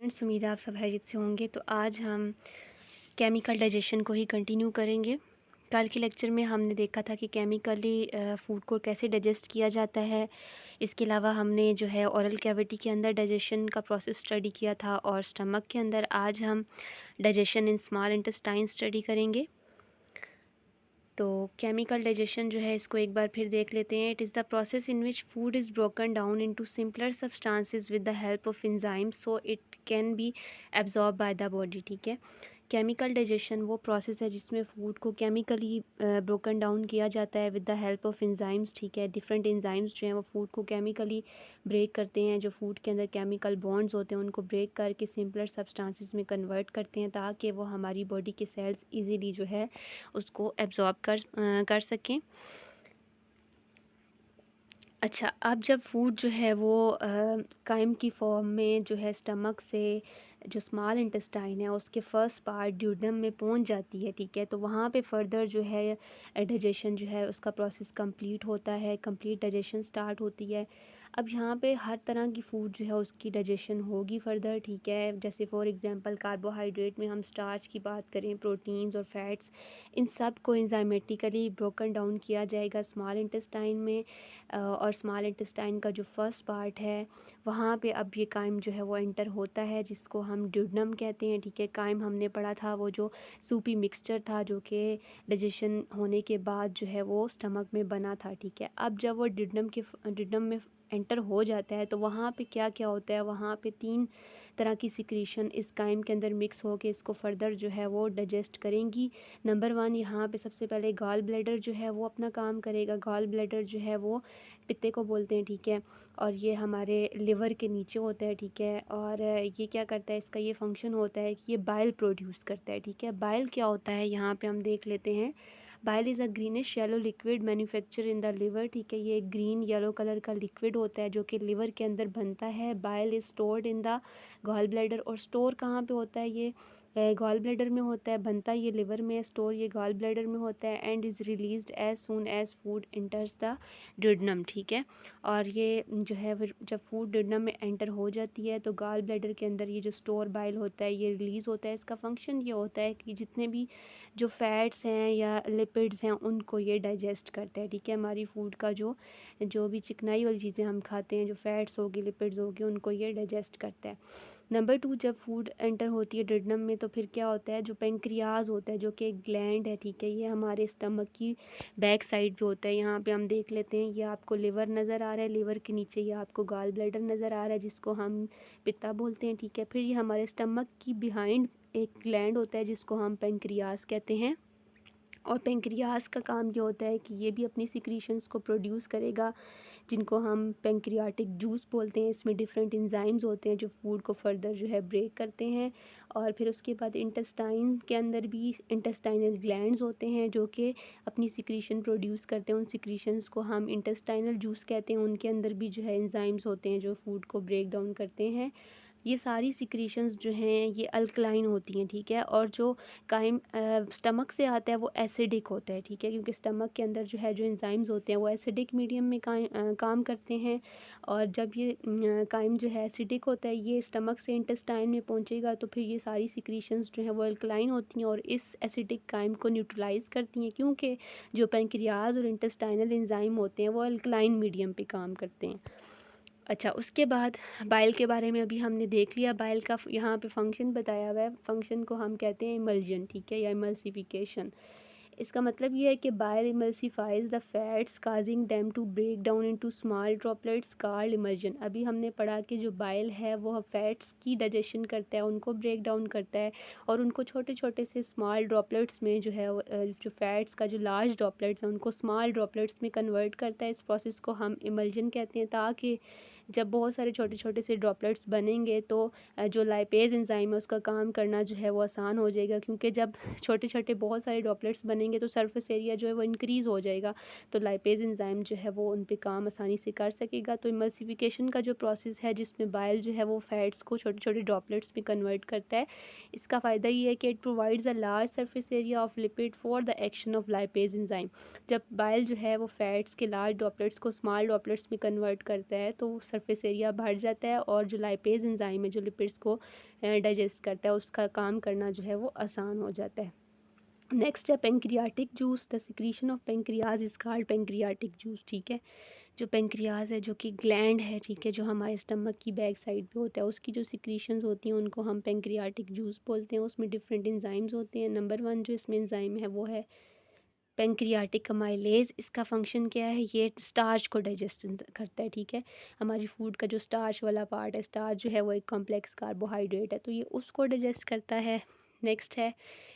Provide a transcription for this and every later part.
Friends, उम्मीद है आप सब खैरियत से होंगे। तो आज हम केमिकल डाइजेशन को ही कंटिन्यू करेंगे। कल के लेक्चर में हमने देखा था कि केमिकली फूड को कैसे डाइजेस्ट किया जाता है। इसके अलावा हमने जो है ओरल कैविटी के अंदर डाइजेशन का प्रोसेस स्टडी किया था और स्टमक के अंदर आज हम digestion in small intestine study करेंगे। तो केमिकल डाइजेशन जो है इसको एक बार फिर देख लेते हैं। It is the process in which food is broken down into simpler substances with the help of enzymes so it can be absorb by the body. ठीक है, केमिकल डाइजेशन वो प्रोसेस है जिसमें फ़ूड को केमिकली ब्रोकन डाउन किया जाता है with the help of enzymes. ठीक है, डिफरेंट एंजाइम्स जो हैं वो फूड को केमिकली ब्रेक करते हैं। जो फूड के अंदर केमिकल बॉन्ड्स होते हैं उनको ब्रेक करके सिंपलर सब्सटेंसेस में कन्वर्ट करते हैं ताकि वो हमारी बॉडी के सेल्स इजीली जो है उसको एब्जॉर्ब कर सकें। अच्छा, अब जब फूड जो है वो काइम की फॉर्म में जो है स्टमक से जो स्मॉल इंटेस्टाइन है उसके फर्स्ट पार्ट ड्यूडेनम में पहुंच जाती है। ठीक है, तो वहाँ पे फर्दर जो है डाइजेशन जो है उसका प्रोसेस कंप्लीट होता है, कंप्लीट डाइजेशन स्टार्ट होती है। अब यहाँ पे हर तरह की फ़ूड जो है उसकी डाइजेशन होगी फर्दर। ठीक है, जैसे फॉर एग्जांपल कार्बोहाइड्रेट में हम स्टार्च की बात करें, प्रोटीन्स और फैट्स, इन सब को एंजाइमेटिकली ब्रोकन डाउन किया जाएगा स्मॉल इंटेस्टाइन में। और स्मॉल इंटेस्टाइन का जो फर्स्ट पार्ट है वहाँ पे अब ये काइम जो है वो एंटर होता है जिसको हम ड्यूडेनम कहते हैं। ठीक है, काइम हमने पढ़ा था वो जो सूपी मिक्सचर था जो कि डाइजेशन होने के बाद जो है वो स्टमक में बना था। ठीक है, अब जब वो ड्यूडेनम में एंटर हो जाता है तो वहाँ पे क्या क्या होता है, वहाँ पे 3 तरह की सिक्रीशन इस काइम के अंदर मिक्स होके इसको फर्दर जो है वो डाइजेस्ट करेंगी। नंबर 1 यहाँ पे सबसे पहले गॉल ब्लैडर जो है वो अपना काम करेगा। गॉल ब्लैडर जो है वो पित्ते को बोलते हैं। ठीक है, और ये हमारे लिवर के नीचे होता है। ठीक है, और ये क्या करता है, इसका ये फंक्शन होता है कि ये बाइल प्रोड्यूस करता है। ठीक है, बाइल क्या होता है यहाँ पे हम देख लेते हैं। Bile is a greenish yellow liquid manufacture in the liver. ठीक है, ये ग्रीन येलो कलर का लिक्विड होता है जो कि लिवर के अंदर बनता है। Bile is stored in the gall bladder, और स्टोर कहाँ पे होता है, ये गॉल ब्लैडर में होता है। बनता ये लिवर में, स्टोर ये गॉल ब्लैडर में होता है। And is released as soon as food enters the duodenum. ठीक है, और ये जो है फिर जब फूड ड्यूडेनम में एंटर हो जाती है तो गॉल ब्लैडर के अंदर ये जो स्टोर बाइल होता है ये रिलीज़ होता है। इसका फंक्शन ये होता है कि जितने भी जो फैट्स हैं या लिपिड्स हैं उनको ये डाइजेस्ट करता है। ठीक है, हमारी फूड का जो जो भी चिकनाई वाली चीज़ें हम खाते हैं, जो फैट्स होगी लिपिड्स होगी, उनको ये डाइजेस्ट करता है। नंबर 2, जब फूड एंटर होती है ड्यूडेनम में तो फिर क्या होता है, जो पेंक्रियाज होता है जो कि एक ग्लैंड है। ठीक है, ये हमारे स्टमक की बैक साइड पे होता है। यहाँ पे हम देख लेते हैं, ये आपको लिवर नज़र आ रहा है, लिवर के नीचे ये आपको गॉल ब्लैडर नज़र आ रहा है जिसको हम पित्ता बोलते हैं। ठीक है, फिर ये हमारे स्टमक की बिहाइंड एक ग्लैंड होता है जिसको हम पेंक्रियाज कहते हैं। और पेंक्रियाज का काम ये होता है कि ये भी अपनी सिक्रीशंस को प्रोड्यूस करेगा जिनको हम पेंक्रियाटिक जूस बोलते हैं। इसमें डिफरेंट एंजाइम्स होते हैं जो फूड को फर्दर जो है ब्रेक करते हैं। और फिर उसके बाद इंटेस्टाइन के अंदर भी इंटेस्टाइनल ग्लैंड्स होते हैं जो कि अपनी सिक्रीशन प्रोड्यूस करते हैं। उन सिक्रीशंस को हम इंटेस्टाइनल जूस कहते हैं। उनके अंदर भी जो है एंजाइम्स होते हैं जो फूड को ब्रेक डाउन करते हैं। ये सारी सिक्रीशंस जो हैं ये अल्कलाइन होती हैं। ठीक है, और जो काइम स्टमक से आता है वो एसिडिक होता है। ठीक है, क्योंकि स्टमक के अंदर जो है जो एंजाइम्स होते हैं वो एसिडिक मीडियम में काम करते हैं। और जब ये काइम जो है एसिडिक होता है ये स्टमक से इंटेस्टाइन में पहुंचेगा तो फिर ये सारी सिक्रीशंस जो है वो अल्कलाइन होती हैं और इस एसिडिक काइम को न्यूट्रलाइज करती हैं, क्योंकि जो पेंक्रियाज और इंटेस्टाइनल एंजाइम होते हैं वो अल्कलाइन मीडियम पे काम करते हैं। अच्छा, उसके बाद बाइल के बारे में अभी हमने देख लिया। बाइल का यहाँ पे फंक्शन बताया हुआ है। फंक्शन को हम कहते हैं इमल्जन। ठीक है, या इमल्सिफिकेशन। इसका मतलब ये है कि bile emulsifies the fats causing them to break down into small droplets called emulsion. अभी हमने पढ़ा कि जो बाइल है वो फैट्स की डाइजेशन करता है, उनको ब्रेक डाउन करता है और उनको छोटे छोटे से स्मॉल ड्रॉपलेट्स में जो है जो फैट्स का जो लार्ज ड्रॉपलेट्स हैं उनको स्मॉल ड्रॉपलेट्स में कन्वर्ट करता है। इस प्रोसेस को हम इमल्जन कहते हैं, ताकि जब बहुत सारे छोटे छोटे से ड्रॉपलेट्स बनेंगे तो जो लाइपेज एंजाइम है उसका काम करना जो है वो आसान हो जाएगा, क्योंकि जब छोटे छोटे बहुत सारे ड्रॉपलेट्स बनेंगे तो सरफेस एरिया जो है वो इंक्रीज़ हो जाएगा, तो लाइपेज एंजाइम जो है वो उन पे काम आसानी से कर सकेगा। तो इमल्सिफिकेशन का जो प्रोसेस है जिसमें बाइल जो है वो फैट्स को छोटे छोटे ड्रॉपलेट्स में कन्वर्ट करता है, इसका फ़ायदा ये है कि it provides a large surface area of lipid for the action of lipase enzyme. जब बाइल जो है वो फैट्स के लार्ज ड्रॉपलेट्स को स्मॉल ड्रॉपलेट्स में कन्वर्ट करता है तो सरफेस एरिया बढ़ जाता है और जो लाइपेज एंजाइम है जो लिपिड्स को डाइजेस्ट करता है उसका काम करना जो है वो आसान हो जाता है। नेक्स्ट है pancreatic juice. The secretion of pancreas is called pancreatic juice, ठीक है। जो पेंक्रियाज है जो कि ग्लैंड है, ठीक है, जो हमारे स्टमक की बैक साइड पे होता है, उसकी जो सिक्रीशंस होती हैं उनको हम पेंक्रियाटिक जूस बोलते हैं। उसमें डिफरेंट एंजाइम्स होते हैं। नंबर 1 जो इसमें एंजाइम है वो है पेंक्रियाटिक अमाइलेज। इसका फंक्शन क्या है, ये स्टार्च को डाइजेस्ट करता है, ठीक है। हमारी फूड का जो स्टार्च वाला पार्ट है, स्टार्च जो है वो एक कॉम्प्लेक्स कार्बोहाइड्रेट है, तो ये उसको डाइजेस्ट करता है। नेक्स्ट है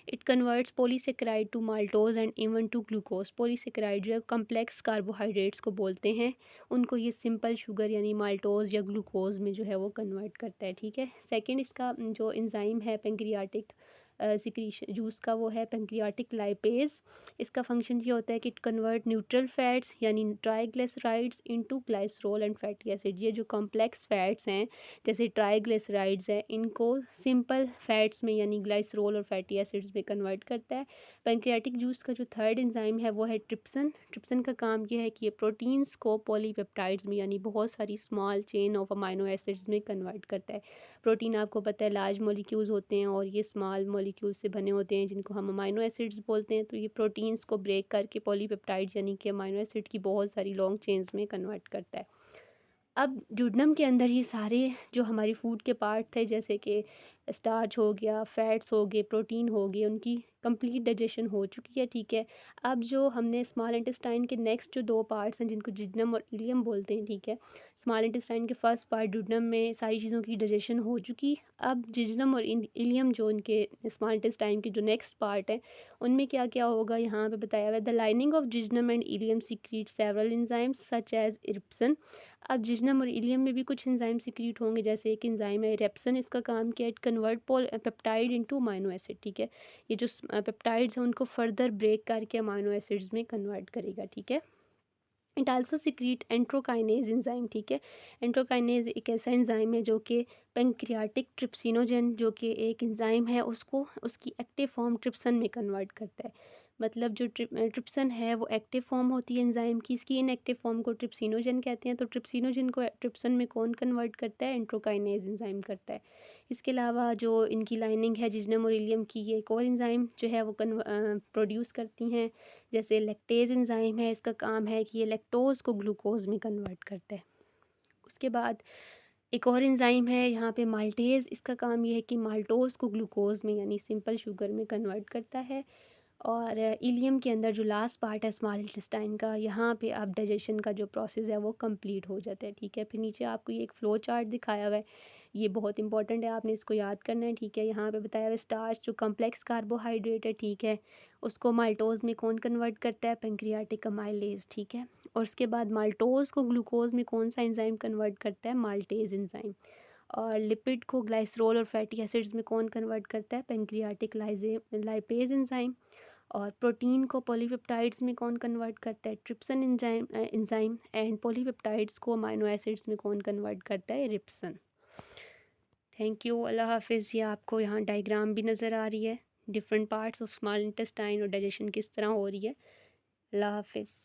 it converts polysaccharide to maltose and even to glucose. Polysaccharide जो है कॉम्प्लेक्स कार्बोहाइड्रेट्स को बोलते हैं, उनको ये सिंपल शुगर यानी माल्टोज या ग्लूकोज में जो है वो कन्वर्ट करता है, ठीक है। सेकेंड इसका जो इंजाइम है पेंक्रियाटिक सिक्रीशन जूस का वो है पेंक्रियाटिक लाइपेज। इसका फंक्शन ये होता है कि इट कन्वर्ट न्यूट्रल फैट्स यानी triglycerides into glycerol and fatty acid. ये जो कॉम्प्लेक्स फैट्स हैं जैसे ट्राइग्लिसराइड्स हैं, इनको सिंपल फैट्स में यानी ग्लाइसरोल और फैटी एसिड्स में कन्वर्ट करता है। पेंक्रियाटिक जूस का जो थर्ड एंजाइम है वो है ट्रिप्सन। ट्रिप्सन का काम ये है कि ये प्रोटीन्स को पॉलीपेप्टाइड्स में यानी बहुत सारी small chain of amino acids में कन्वर्ट करता है। प्रोटीन आपको पता है लार्ज मॉलिक्यूल्स होते हैं और ये स्मॉल मॉलिक्यूल्स से बने होते हैं जिनको हम अमाइनो एसिड्स बोलते हैं। तो ये प्रोटीन्स को ब्रेक करके पॉलीपेप्टाइड्स यानी कि अमाइनो एसिड की बहुत सारी लॉन्ग चेन्स में कन्वर्ट करता है। अब ड्यूडेनम के अंदर ये सारे जो हमारी फूड के पार्ट थे जैसे कि स्टार्च हो गया, फैट्स हो गए, प्रोटीन हो गए, उनकी कंप्लीट डाइजेशन हो चुकी है, ठीक है। अब जो हमने स्मॉल इंटेस्टाइन के नेक्स्ट जो 2 पार्ट्स हैं जिनको जिज्नम और इलियम बोलते हैं, ठीक है। स्मॉल इंटेस्टाइन के फर्स्ट पार्ट ड्यूडेनम में सारी चीज़ों की डाइजेशन हो चुकी। अब जिज्नम और इलियम जो उनके स्मॉल इंटेस्टाइन के जो नेक्स्ट पार्ट है उनमें क्या क्या होगा यहाँ पे बताया हुआ है। The lining of jejunum and ileum secrete several enzymes such as erepsin. अब जिज्नम और इलियम में भी कुछ एंजाइम सीक्रेट होंगे, जैसे एक एंजाइम है रेप्सन। इसका काम क्या है, it convert peptide into amino acid, ठीक है। ये जो पेप्टाइड्स हैं उनको फर्दर ब्रेक करके अमाइनो एसिड्स में कन्वर्ट करेगा, ठीक है। इट आल्सो सीक्रेट एंट्रोकाइनेज एंजाइम, ठीक है। एंट्रोकाइनेज एक ऐसा एंजाइम है जो कि पेंक्रियाटिक ट्रिप्सिनोजन जो कि एक एंजाइम है उसको उसकी एक्टिव फॉर्म ट्रिप्सन में कन्वर्ट करता है। मतलब जो ट्रिप्सन है वो एक्टिव फॉर्म होती है एंजाइम की, इसकी इनएक्टिव फॉर्म को ट्रिप्सिनोजन कहते हैं। तो ट्रिप्सिनोजन को ट्रिप्सन में कौन कन्वर्ट करता है, एंट्रोकाइनेज एंजाइम करता है। इसके अलावा जो इनकी लाइनिंग है जिज्नम और इलियम की, ये एक और एंजाइम जो है वो प्रोड्यूस करती हैं, जैसे लैक्टेज एंजाइम है। इसका काम है कि ये लैक्टोज को ग्लूकोज में कन्वर्ट करता है। उसके बाद एक और एंजाइम है यहाँ पे माल्टेज। इसका काम ये है कि माल्टोज को ग्लूकोज में यानी सिंपल शुगर में कन्वर्ट करता है। और इलियम के अंदर जो लास्ट पार्ट है स्मॉल इंटेस्टाइन का, यहाँ पे आप डाइजेशन का जो प्रोसेस है वो कंप्लीट हो जाता है, ठीक है। फिर नीचे आपको ये एक फ़्लो चार्ट दिखाया हुआ है, ये बहुत इंपॉर्टेंट है, आपने इसको याद करना है, ठीक है। यहाँ पे बताया हुआ है स्टार्च जो कम्प्लेक्स कार्बोहाइड्रेट है, ठीक है, उसको माल्टोज में कौन कन्वर्ट करता है, पेंक्रियाटिक अमाइलेज, ठीक है। और उसके बाद माल्टोज को ग्लूकोज में कौन सा एंजाइम कन्वर्ट करता है, माल्टेज एंजाइम। और लिपिड को ग्लाइसरोल और फैटी एसिड्स में कौन कन्वर्ट करता है, पेंक्रियाटिक लाइपेज एंजाइम। और प्रोटीन को पॉलीपेप्टाइड्स में कौन कन्वर्ट करता है, ट्रिप्सन एंजाइम। एंड पॉलीपेप्टाइड्स को अमाइनो एसिड्स में कौन कन्वर्ट करता है, रिप्सन। थैंक यू, अल्लाह हाफिज़। ये आपको यहाँ डायग्राम भी नज़र आ रही है, different parts of small intestine और डाइजेशन किस तरह हो रही है। अल्लाह हाफिज़।